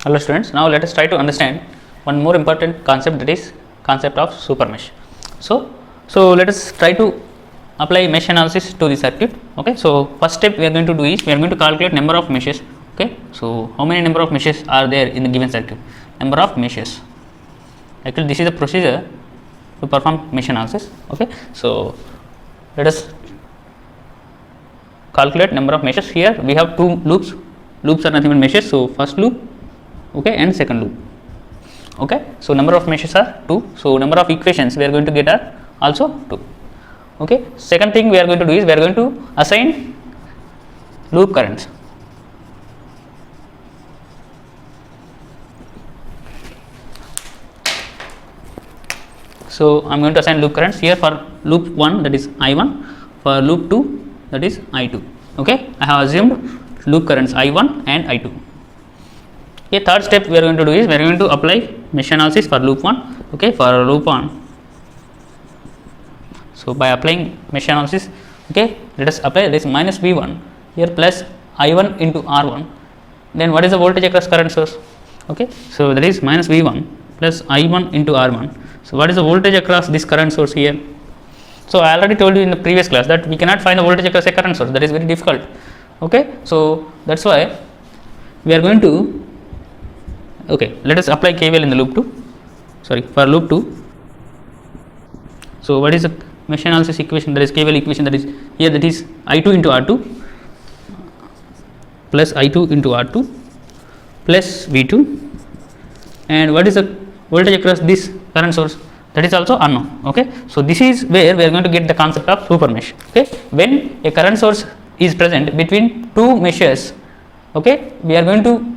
Hello students, now let us try to understand one more important concept, that is concept of super mesh. So let us try to apply mesh analysis to the circuit. Okay, so first step we are going to do is we are going to calculate number of meshes. Okay, so how many number of meshes are there in the given circuit? Number of meshes. Actually this is the procedure to perform mesh analysis. Okay, so let us calculate number of meshes. Here we have two loops. Loops are nothing but meshes. So first loop, okay, and second loop. Okay, so number of meshes are 2. So number of equations we are going to get are also 2. Okay, second thing we are going to do is we are going to assign loop currents. So I am going to assign loop currents here for loop 1, that is I1, for loop 2, that is I2. Okay, I have assumed loop currents I1 and I2. Okay, third step we are going to do is we are going to apply mesh analysis for loop 1. Okay, for loop 1. So by applying mesh analysis, okay, let us apply this minus V1 here plus I1 into R1. Then what is the voltage across current source? Okay, so that is minus V1 plus I1 into R1. So what is the voltage across this current source here? So I already told you in the previous class that we cannot find the voltage across a current source. That is very difficult. Okay, so that's why we are going to, okay, let us apply KVL in the loop 2, sorry, for loop 2. So what is the mesh analysis equation? That is KVL equation, that is here, that is I2 into R2 plus I2 into R2 plus V2, and what is the voltage across this current source? That is also unknown. Okay, so this is where we are going to get the concept of super mesh. Okay, when a current source is present between two meshes, okay, we are going to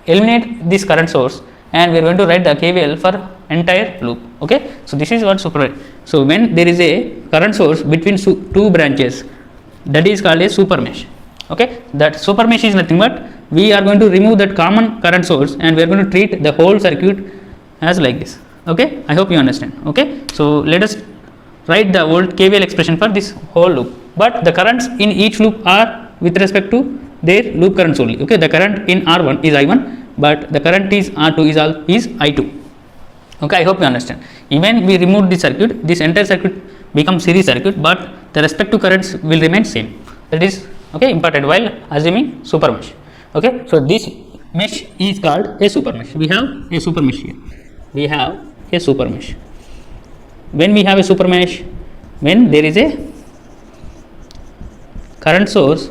eliminate this current source and we are going to write the KVL for entire loop. Okay, so this is what super. So when there is a current source between two branches, that is called a super mesh. Okay, that super mesh is nothing but we are going to remove that common current source and we are going to treat the whole circuit as like this. Okay, I hope you understand. Okay, so let us write the old KVL expression for this whole loop, but the currents in each loop are with respect to their loop currents only. Okay, the current in R1 is I1, but the current is R2 is I2. Okay, I hope you understand. Even we remove the circuit, this entire circuit becomes series circuit, but the respective currents will remain same. That is okay important while assuming super mesh. Okay, so this mesh is called a super mesh. We have a super mesh here. We have a super mesh. When we have a super mesh, when there is a current source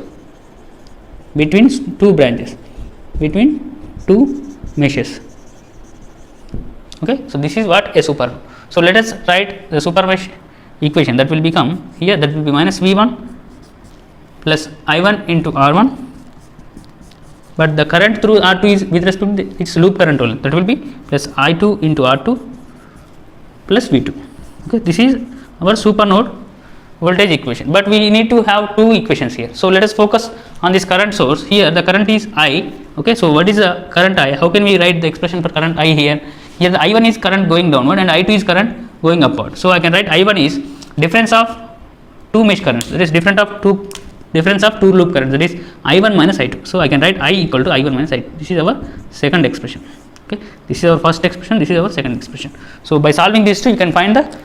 between two branches, between two meshes. Okay, so this is what a super. So let us write the super mesh equation. That will become here, that will be minus V1 plus I1 into R1, but the current through R2 is with respect to its loop current only. That will be plus I2 into R2 plus V2. Okay, this is our super node voltage equation, but we need to have two equations here. So let us focus on this current source. Here the current is I. Okay, so what is the current I? How can we write the expression for current I here? Here the I1 is current going downward and I2 is current going upward. So I can write I1 is difference of two mesh currents, that is difference of two loop currents, that is I1 minus I2. So I can write I equal to I1 minus I2. This is our second expression. Okay, this is our first expression, this is our second expression. So by solving these two you can find the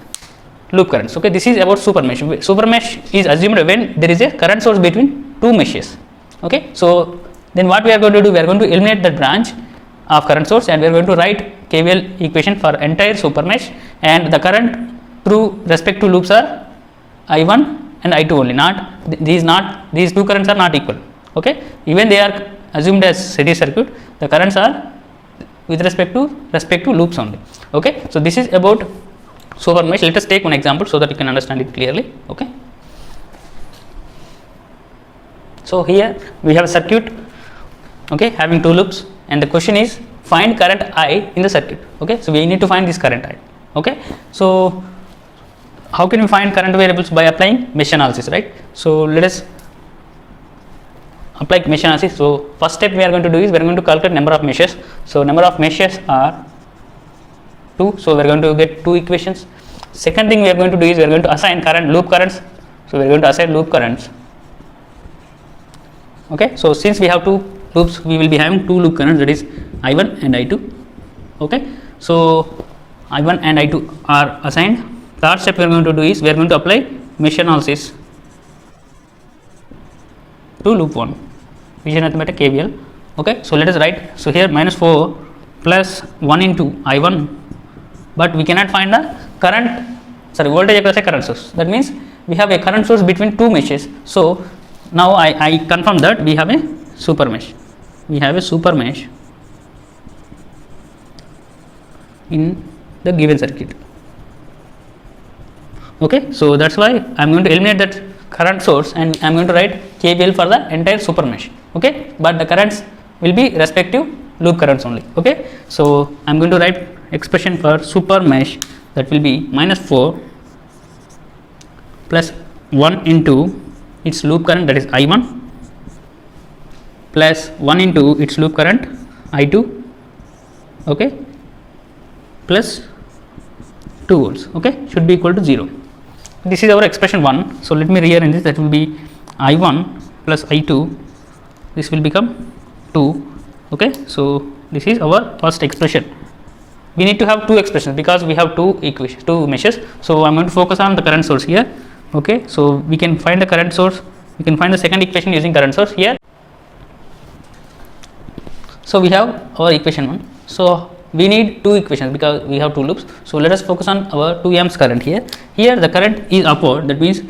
loop currents. Okay, this is about super mesh. Super mesh is assumed when there is a current source between two meshes. Okay, so then what we are going to do, we are going to eliminate that branch of current source and we are going to write KVL equation for entire super mesh, and the current through respect to loops are I1 and I2 only, these two currents are not equal. Okay, even they are assumed as series circuit, the currents are with respect to loops only. Okay, so this is about super mesh. Let us take one example so that you can understand it clearly. Okay, so here we have a circuit, okay, having two loops, and the question is find current I in the circuit. Okay, so we need to find this current I. Okay, so how can we find current variables? By applying mesh analysis, right? So let us apply mesh analysis. So first step we are going to do is we are going to calculate number of meshes. So number of meshes are 2. So we are going to get two equations. Second thing we are going to do is we are going to assign loop currents. So we are going to assign loop currents. Okay, so since we have two loops we will be having two loop currents, that is I1 and I2. Okay, so I1 and I2 are assigned. Third step we are going to do is we are going to apply mesh analysis to loop 1, Vision Arithmetic KVL. Okay, so let us write. So here minus 4 plus 1 into I1, but we cannot find the voltage across a current source. That means we have a current source between two meshes. So now I confirm that we have a super mesh. We have a super mesh in the given circuit. Okay, so that's why I am going to eliminate that current source and I am going to write KVL for the entire super mesh. Okay, but the currents will be respective loop currents only. Okay, so I am going to write expression for super mesh, that will be minus 4 plus 1 into its loop current, that is I1, plus 1 into its loop current I2, okay, plus 2 volts, okay, should be equal to 0. This is our expression 1. So let me rearrange this. That will be I1 plus I2, this will become 2. Okay, so this is our first expression. We need to have two expressions because we have two equations, two meshes. So I am going to focus on the current source here. Okay, so we can find the current source, we can find the second equation using current source here. So we have our equation 1. So we need two equations because we have two loops. So let us focus on our 2 amps current here. Here the current is upward, that means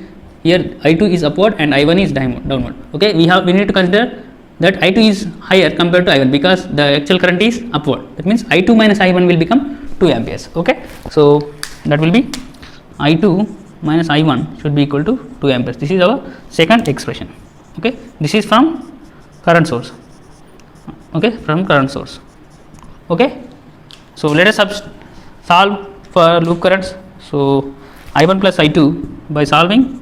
here I2 is upward and I1 is downward. Okay, we need to consider that I2 is higher compared to I1 because the actual current is upward. That means I2 minus I1 will become 2 amperes. Okay, so that will be I2 minus I1 should be equal to 2 amperes. This is our second expression. Okay, this is from current source. Okay, from current source. Okay, so let us solve for loop currents. So I1 plus I2 by solving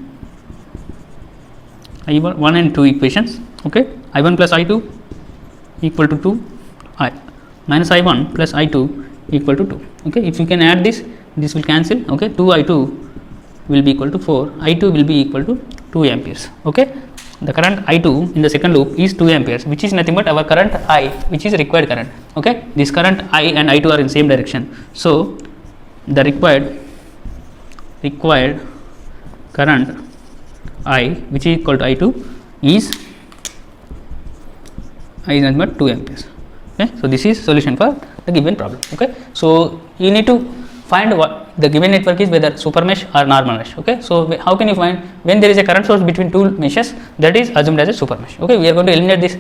I1 and 2 equations. Okay, I1 plus I2 equal to 2, minus I1 plus I2 equal to 2. Okay, if you can add this will cancel. Okay, 2 I2 will be equal to 4, I2 will be equal to 2 amperes. Okay, the current I2 in the second loop is 2 amperes, which is nothing but our current I, which is required current. Okay, this current I and I2 are in same direction. So the required current I, which is equal to I2, is nothing but 2 amperes. Okay, so this is solution for the given problem. Okay, so you need to find what the given network is, whether super mesh or normal mesh. Okay, so how can you find when there is a current source between two meshes, that is assumed as a super mesh. Okay, we are going to eliminate this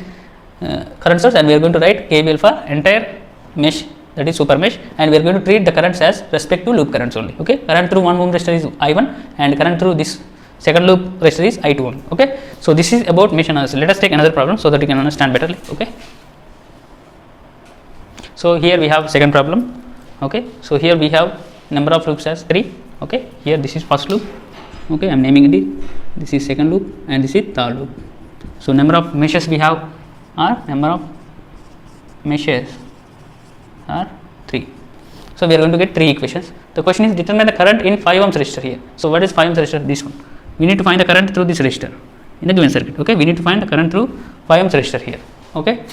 current source and we are going to write KVL for entire mesh, that is super mesh, and we are going to treat the currents as respective loop currents only. Okay, current through 1 ohm resistor is I1 and current through this second loop resistor is I2 only. Okay, so this is about mesh analysis. Let us take another problem so that you can understand better. Okay, so here we have second problem. Okay, so here we have number of loops as 3. Okay, here this is first loop. Okay, I am naming it. This is second loop and this is third loop. So number of meshes we have are 3. So we are going to get 3 equations. The question is determine the current in 5 ohms resistor here. So what is 5 ohms resistor? This one. We need to find the current through this resistor in the given circuit. Okay, we need to find the current through 5 ohms resistor here. Okay,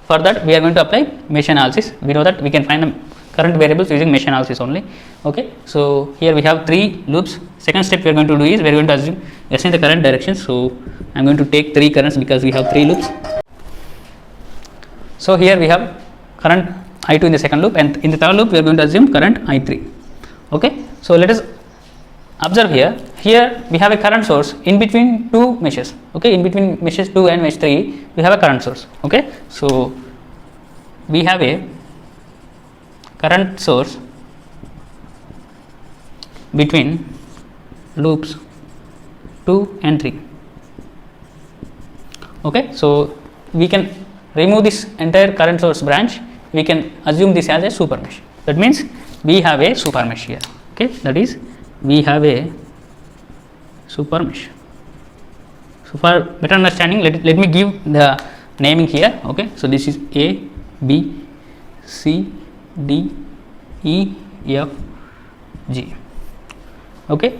for that we are going to apply mesh analysis. We know that we can find the current variables using mesh analysis only. Okay, so here we have 3 loops. Second step we are going to do is we are going to assign the current directions. So I am going to take 3 currents because we have 3 loops. So here we have current I2 in the second loop, and in the third loop we are going to assume current I3. Okay, so let us observe here. Here we have a current source in between two meshes. Okay, in between meshes 2 and mesh 3 we have a current source. Okay, so we have a current source between loops 2 and 3. Okay, so we can remove this entire current source branch. We can assume this as a super mesh. That means we have a super mesh here. Okay, that is we have a super mesh. So for better understanding, let me give the naming here. Okay, so this is A, B, C, D, E, F, G. Okay,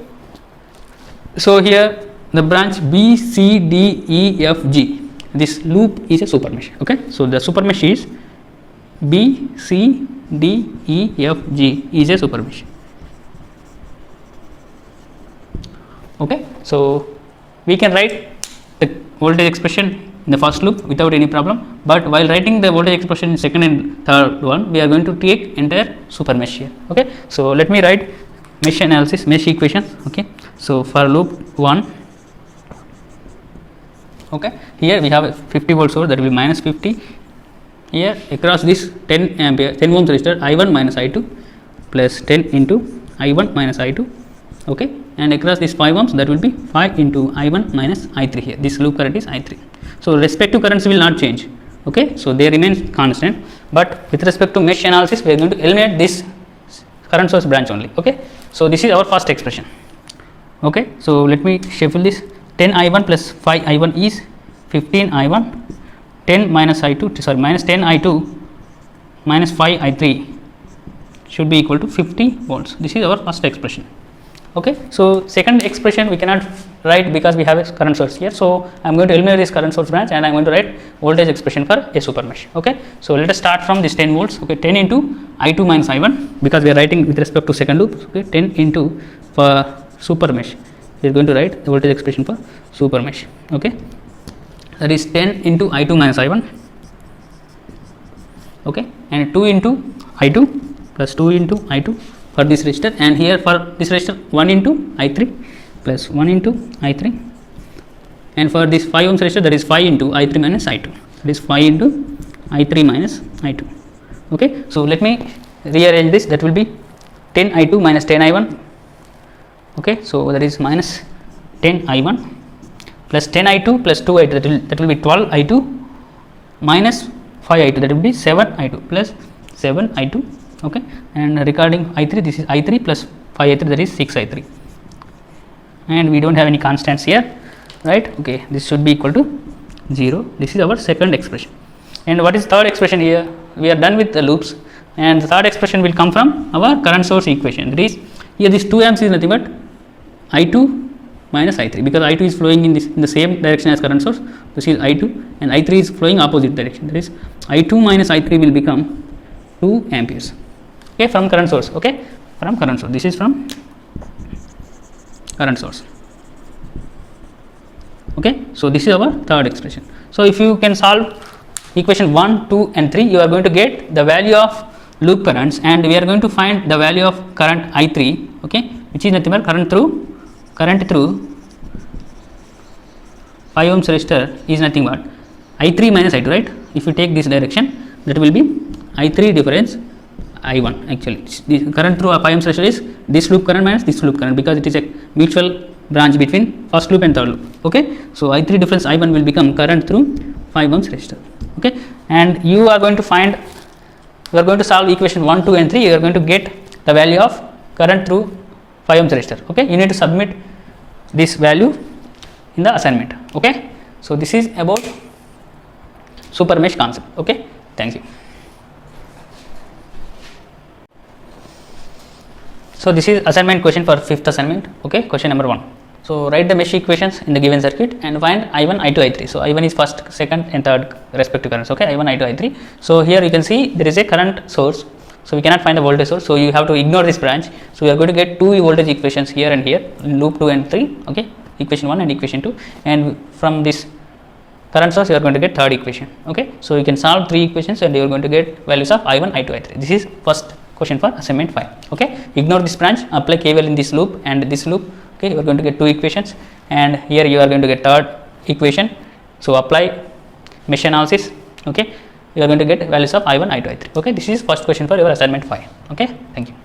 so here the branch B, C, D, E, F, G this loop is a super mesh. Okay, so the super mesh is B, C, D, E, F, G is a super mesh. Okay, so we can write the voltage expression in the first loop without any problem, but while writing the voltage expression in second and third one, we are going to take entire super mesh here. Okay, so let me write mesh analysis, mesh equation. Okay, so for loop 1, okay, here we have a 50 volt source, that will be minus 50. Here across this 10 ampere 10 ohms resistor, I1 minus I2 plus 10 into I1 minus I2. Okay, and across this 5 ohms, that will be 5 into I1 minus I3. Here this loop current is I3. So respective currents will not change. Okay, so they remain constant, but with respect to mesh analysis, we are going to eliminate this current source branch only. Okay, so this is our first expression. Okay, so let me shuffle this. 10 I1 plus 5 I1 is 15 I1, 10 minus I2, sorry, minus 10 I2 minus 5 I3 should be equal to 50 volts. This is our first expression. Okay, so second expression we cannot write because we have a current source here. So I am going to eliminate this current source branch and I am going to write voltage expression for a super mesh. Okay, so let us start from this 10 volts. Okay, 10 into I2 minus I1, because we are writing with respect to second loop. Okay, 10 into for super mesh, we are going to write the voltage expression for super mesh. Okay, that is 10 into I2 minus I1. Okay, and 2 into I2 plus 2 into I2 for this resistor, and here for this resistor 1 into I3 plus 1 into I3, and for this 5 ohms resistor, that is 5 into I3 minus I2, that is 5 into I3 minus I2. Okay, so let me rearrange this. That will be 10 I2 minus 10 I1. Okay, so that is minus 10 I1 plus 10 I2 plus 2 I2, that will be 12 I2 minus 5 I2, that will be 7 I2 plus 7 I2. Okay, and regarding I3, this is I3 plus 5 I3, that is 6 I3, and we don't have any constants here, right? Okay, this should be equal to 0. This is our second expression. And what is third expression? Here we are done with the loops, and the third expression will come from our current source equation. That is, here this 2 amps is nothing but I2 minus I3, because I2 is flowing in the same direction as current source. This is I2, and I3 is flowing opposite direction. That is, I2 minus I3 will become 2 amperes. Okay, from current source. Okay, from current source. This is from current source. Okay, so this is our third expression. So if you can solve equation 1, 2 and 3, you are going to get the value of loop currents, and we are going to find the value of current I3. Okay, which is nothing but current through 5 ohms resistor is nothing but I3 minus I2, right? If you take this direction, that will be I3 difference I1. Actually, the current through 5 ohms resistor is this loop current minus this loop current, because it is a mutual branch between first loop and third loop. Okay, so I3 difference I1 will become current through 5 ohms resistor. Okay, and you are going to find, you are going to solve equation 1, 2 and 3. You are going to get the value of current through 5 ohms resistor. Okay, you need to submit this value in the assignment. Okay, so this is about super mesh concept. Okay, thank you. So this is assignment question for 5th assignment. Okay, question number 1. So write the mesh equations in the given circuit and find I1, I2, I3. So I1 is first, second and third respective currents. Okay, I1, I2, I3. So here you can see there is a current source. So we cannot find the voltage source. So you have to ignore this branch. So we are going to get two voltage equations here and here in loop 2 and 3. Okay, equation 1 and equation 2. And from this current source you are going to get third equation. Okay, so you can solve 3 equations and you are going to get values of I1, I2, I3. This is first question for assignment 5. Okay, ignore this branch, apply KVL in this loop and this loop. Okay, you are going to get 2 equations, and here you are going to get third equation. So apply mesh analysis. Okay, you are going to get values of I1, I2, I3. Okay, this is first question for your assignment 5. Okay, thank you.